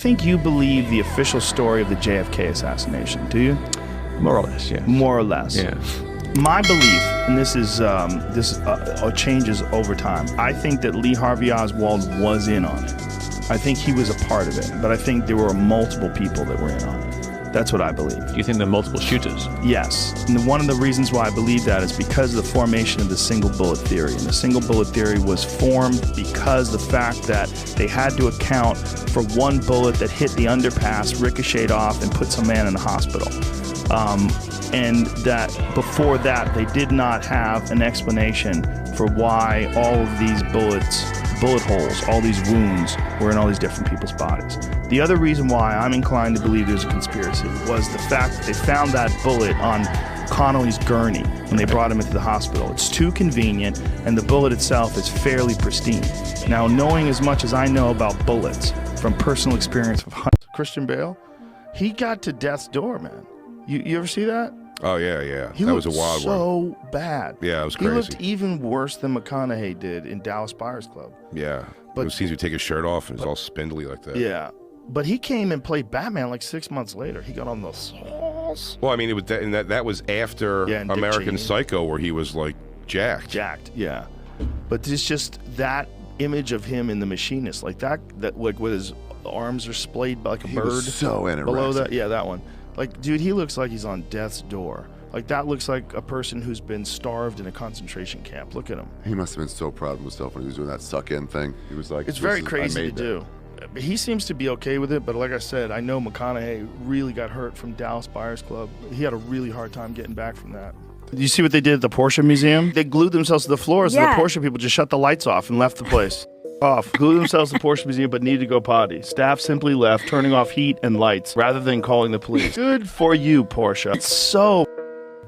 I think you believe the official story of the JFK assassination, do you? More or less, yeah. More or less. Yeah. My belief, and this changes over time, I think that Lee Harvey Oswald was in on it. I think he was a part of it, but I think there were multiple people that were in on it. That's what I believe. Do you think there are multiple shooters? Yes. And one of the reasons why I believe that is because of the formation of the single bullet theory. And the single bullet theory was formed because the fact that they had to account for one bullet that hit the underpass, ricocheted off, and put some man in the hospital. And that before that, they did not have an explanation for why all of these bullet holes, all these wounds were in all these different people's bodies. The other reason why I'm inclined to believe there's a conspiracy was the fact that they found that bullet on Connolly's gurney when they brought him into the hospital. It's too convenient, and the bullet itself is fairly pristine. Now, knowing as much as I know about bullets from personal experience with Christian Bale, he got to death's door, man. You ever see that? Oh, yeah. He that was a one. wild So bad. Yeah, it was crazy. He looked even worse than McConaughey did in Dallas Buyers Club. Yeah. But it seems to take his shirt off and it's all spindly like that. Yeah. But he came and played Batman like 6 months later. He got on the sauce. Well, I mean, it was that was after American Psycho, where he was like jacked. Jacked, yeah. But it's just that image of him in The Machinist, like that like with his arms are splayed like a bird. Was so anorexic. Below that, yeah, that one. Like, dude, he looks like he's on death's door. Like, that looks like a person who's been starved in a concentration camp. Look at him. He must have been so proud of himself when he was doing that suck-in thing. He was like, it's very crazy to do. He seems to be okay with it, but like I said, I know McConaughey really got hurt from Dallas Buyers Club. He had a really hard time getting back from that. You see what they did at the Porsche Museum? They glued themselves to the floors, and the Porsche people just shut the lights off and left the place. Off. Glued themselves to the Porsche Museum but needed to go potty. Staff simply left, turning off heat and lights rather than calling the police. Good for you, Porsche. It's so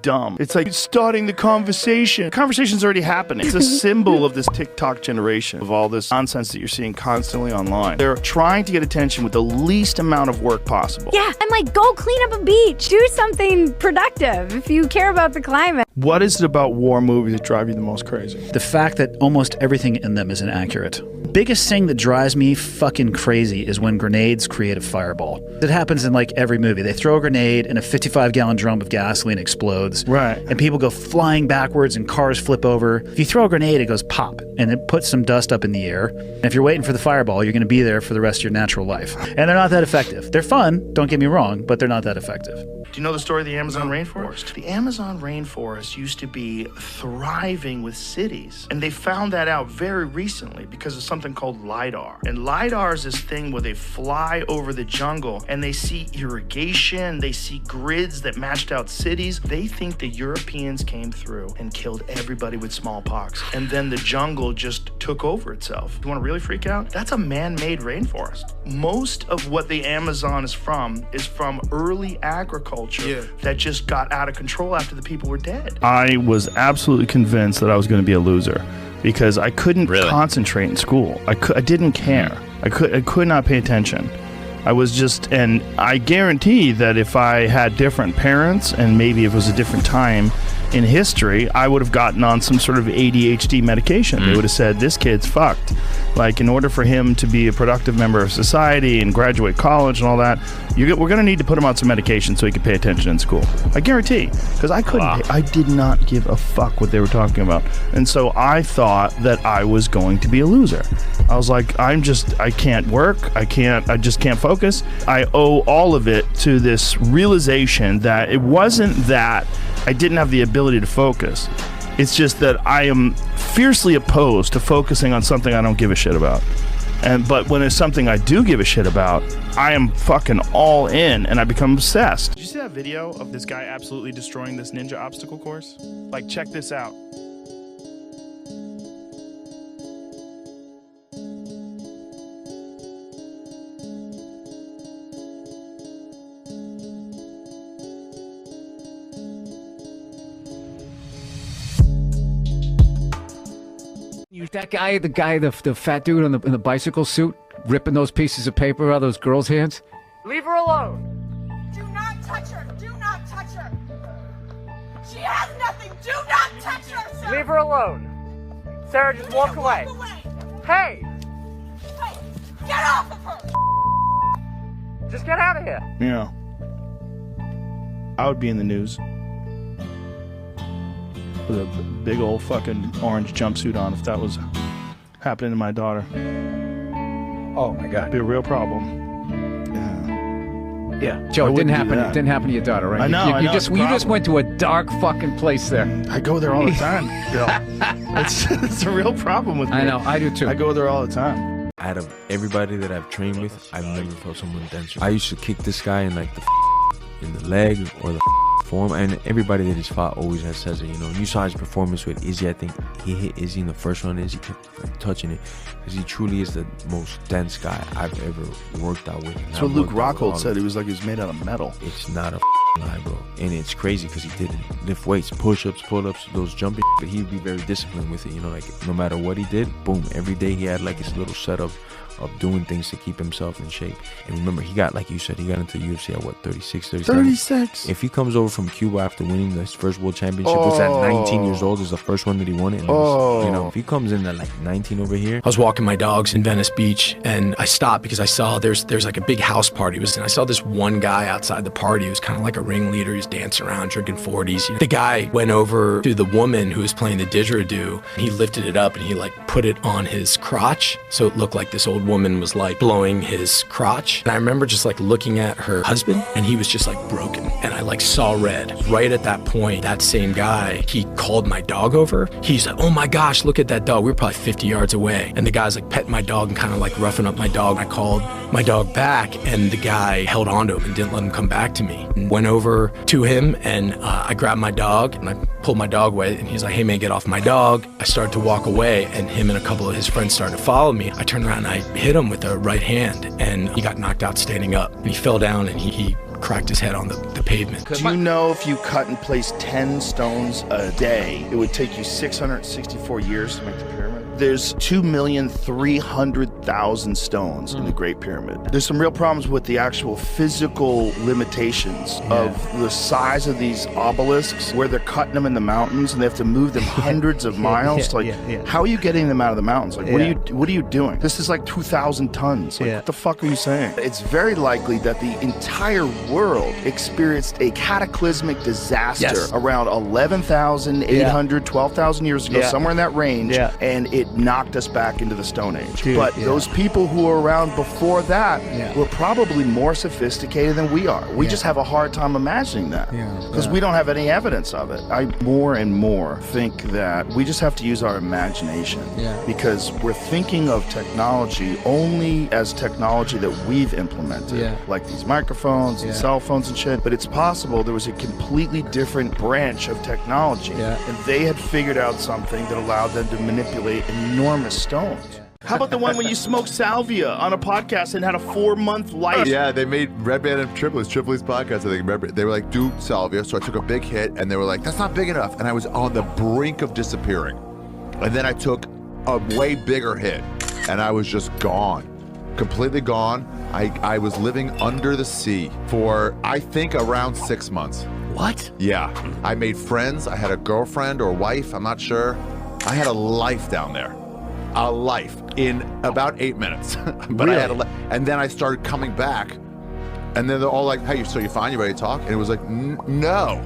dumb. It's like starting the conversation. The conversation's already happening. It's a symbol of this TikTok generation, of all this nonsense that you're seeing constantly online. They're trying to get attention with the least amount of work possible. Yeah, I'm like, go clean up a beach. Do something productive if you care about the climate. What is it about war movies that drive you the most crazy? The fact that almost everything in them is inaccurate. Biggest thing that drives me fucking crazy is when grenades create a fireball. It happens in like every movie. They throw a grenade and a 55-gallon drum of gasoline explodes. Right. And people go flying backwards and cars flip over. If you throw a grenade, it goes pop and it puts some dust up in the air. And if you're waiting for the fireball, you're going to be there for the rest of your natural life. And they're not that effective. They're fun, don't get me wrong, but they're not that effective. Do you know the story of the Amazon rainforest? The Amazon rainforest used to be thriving with cities. And they found that out very recently because of something called LiDAR. And LiDAR is this thing where they fly over the jungle and they see irrigation, they see grids that matched out cities. They think the Europeans came through and killed everybody with smallpox. And then the jungle just took over itself. You want to really freak out? That's a man-made rainforest. Most of what the Amazon is from early agriculture that just got out of control after the people were dead. I was absolutely convinced that I was going to be a loser because I couldn't concentrate in school. I didn't care. I could not pay attention. I was just, and I guarantee that if I had different parents and maybe if it was a different time in history, I would have gotten on some sort of ADHD medication. They would have said, this kid's fucked. Like, in order for him to be a productive member of society and graduate college and all that, we're going to need to put him on some medication so he can pay attention in school. I guarantee. Because I couldn't. I did not give a fuck what they were talking about. And so I thought that I was going to be a loser. I was like, I can't work. I just can't focus. I owe all of it to this realization that it wasn't that I didn't have the ability to focus. It's just that I am fiercely opposed to focusing on something I don't give a shit about. But when it's something I do give a shit about, I am fucking all in and I become obsessed. Did you see that video of this guy absolutely destroying this ninja obstacle course? Like, check this out. That guy, the fat dude in the bicycle suit, ripping those pieces of paper out of those girls' hands. Leave her alone. Do not touch her. Do not touch her. She has nothing. Do not touch her, sir. Leave her alone. Sarah, just walk away. Hey! Hey, get off of her! Just get out of here. You know, I would be in the news with a big old fucking orange jumpsuit on if that was happening to my daughter. Oh my God. It'd be a real problem. Yeah, Joe, it didn't happen. It didn't happen to your daughter, right? I know. You just went to a dark fucking place there. I go there all the time. It's a real problem with me. I know. I do too. I go there all the time. Out of everybody that I've trained with, I've never felt someone denser. I used to kick this guy in like in the leg or the form, and everybody that he's fought always has says it. You know, and you saw his performance with Izzy. I think he hit Izzy in the first round. Izzy kept like touching it because he truly is the most dense guy I've ever worked out with. That's what Luke Rockhold said. He was like he was made out of metal. It's not a lie, bro, and it's crazy because he didn't lift weights, push-ups, pull-ups, those jumping, but he'd be very disciplined with it. You know, like no matter what he did, boom, every day he had like his little setup of doing things to keep himself in shape. And remember, he got, like you said, he got into UFC at what, 36, 37? 36. If he comes over from Cuba after winning his first world championship, which at 19 years old is the first one that he won it. And you know, if he comes in at like 19 over here. I was walking my dogs in Venice Beach and I stopped because I saw there's like a big house party. And I saw this one guy outside the party who was kind of like a ringleader. He was dancing around, drinking 40s. You know, the guy went over to the woman who was playing the didgeridoo. He lifted it up and he like put it on his crotch. So it looked like this old woman was like blowing his crotch. And I remember just like looking at her husband and he was just like broken. And I like saw red. Right at that point, that same guy, he called my dog over. He's like, oh my gosh, look at that dog. We were probably 50 yards away. And the guy's like petting my dog and kind of like roughing up my dog. I called my dog back and the guy held onto him and didn't let him come back to me. And went over to him and I grabbed my dog and I pulled my dog away and he's like, hey man, get off my dog. I started to walk away and him and a couple of his friends started to follow me. I turned around and I hit him with the right hand and he got knocked out standing up. And he fell down and he cracked his head on the pavement. Do you know if you cut and place 10 stones a day, it would take you 664 years to make the pyramid? There's 2,300,000 stones in the Great Pyramid. There's some real problems with the actual physical limitations of the size of these obelisks, where they're cutting them in the mountains and they have to move them hundreds of miles. How are you getting them out of the mountains? Like, what are you doing? This is like 2,000 tons. Like, what the fuck are you saying? It's very likely that the entire world experienced a cataclysmic disaster around 11,800, 12,000 years ago, somewhere in that range, and it knocked us back into the Stone Age. But those people who were around before that were probably more sophisticated than we are. We just have a hard time imagining that because we don't have any evidence of it. I more and more think that we just have to use our imagination because we're thinking of technology only as technology that we've implemented, like these microphones and cell phones and shit. But it's possible there was a completely different branch of technology and they had figured out something that allowed them to manipulate enormous stones. How about the one when you smoked salvia on a podcast and had a 4-month life? Yeah, they made Red Band and Tripoli's podcast, I think. Remember, they were like, do salvia. So I took a big hit and they were like, that's not big enough. And I was on the brink of disappearing. And then I took a way bigger hit and I was just gone. Completely gone. I was living under the sea for, I think, around 6 months. What? Yeah. I made friends. I had a girlfriend or wife. I'm not sure. I had a life down there. A life in about 8 minutes. But really? I had and then I started coming back. And then they're all like, hey, so you fine? You ready to talk? And it was like, no.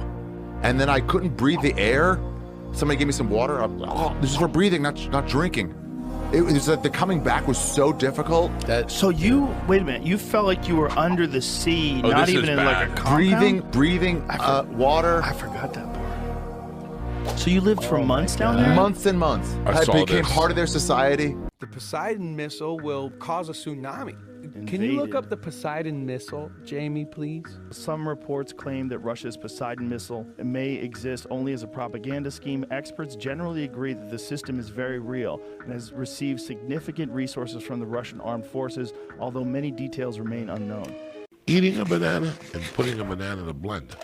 And then I couldn't breathe the air. Somebody gave me some water. This is for breathing, not drinking. It was like the coming back was so difficult. So you, wait a minute, you felt like you were under the sea, not even in like a compound? Breathing water. I forgot that part. So you lived for months down there? Months and months. I became part of their society. The Poseidon missile will cause a tsunami. Can you look up the Poseidon missile, Jamie, please? Some reports claim that Russia's Poseidon missile may exist only as a propaganda scheme. Experts generally agree that the system is very real and has received significant resources from the Russian armed forces, although many details remain unknown. Eating a banana and putting a banana in a blender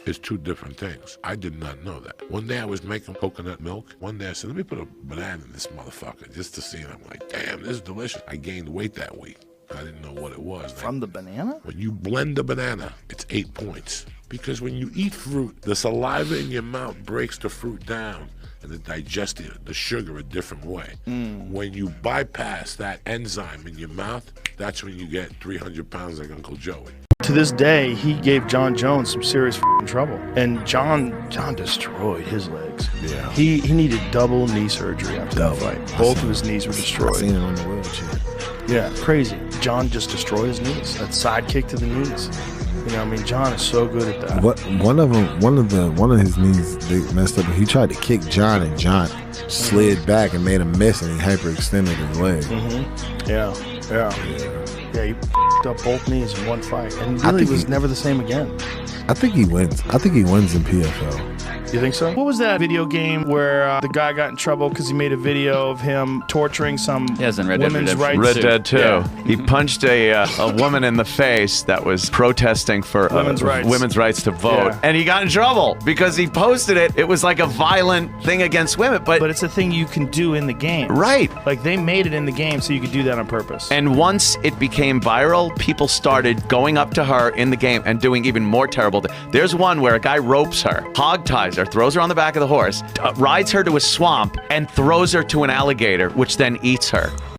is two different things. I did not know that. One day I was making coconut milk. One day I said, let me put a banana in this motherfucker just to see it. I'm like, damn, this is delicious. I gained weight that week. I didn't know what it was. From the banana? When you blend a banana, it's 8 points. Because when you eat fruit, the saliva in your mouth breaks the fruit down and it digests the sugar a different way. When you bypass that enzyme in your mouth, that's when you get 300 pounds like Uncle Joey. To this day, he gave John Jones some serious trouble, and John destroyed his legs. Yeah, he needed double knee surgery after that fight. Both of his knees were destroyed. I seen him on the wheelchair. Yeah, crazy. John just destroyed his knees. That side kick to the knees. You know, I mean, John is so good at that. One of his knees they messed up. He tried to kick John, and John slid back and made a miss, and he hyperextended his leg. Yeah, he f***ed up both knees in one fight, and really was never the same again. I think he wins. I think he wins in PFL. You think so? What was that video game where the guy got in trouble because he made a video of him torturing some women's rights? Red Dead 2. Yeah. He punched a woman in the face that was protesting for women's rights to vote, and he got in trouble because he posted it. It was like a violent thing against women, but it's a thing you can do in the game. Right. Like they made it in the game so you could do that on purpose. And once it became viral, people started going up to her in the game and doing even more terrible things. There's one where a guy ropes her, hog ties her, throws her on the back of the horse, rides her to a swamp, and throws her to an alligator, which then eats her.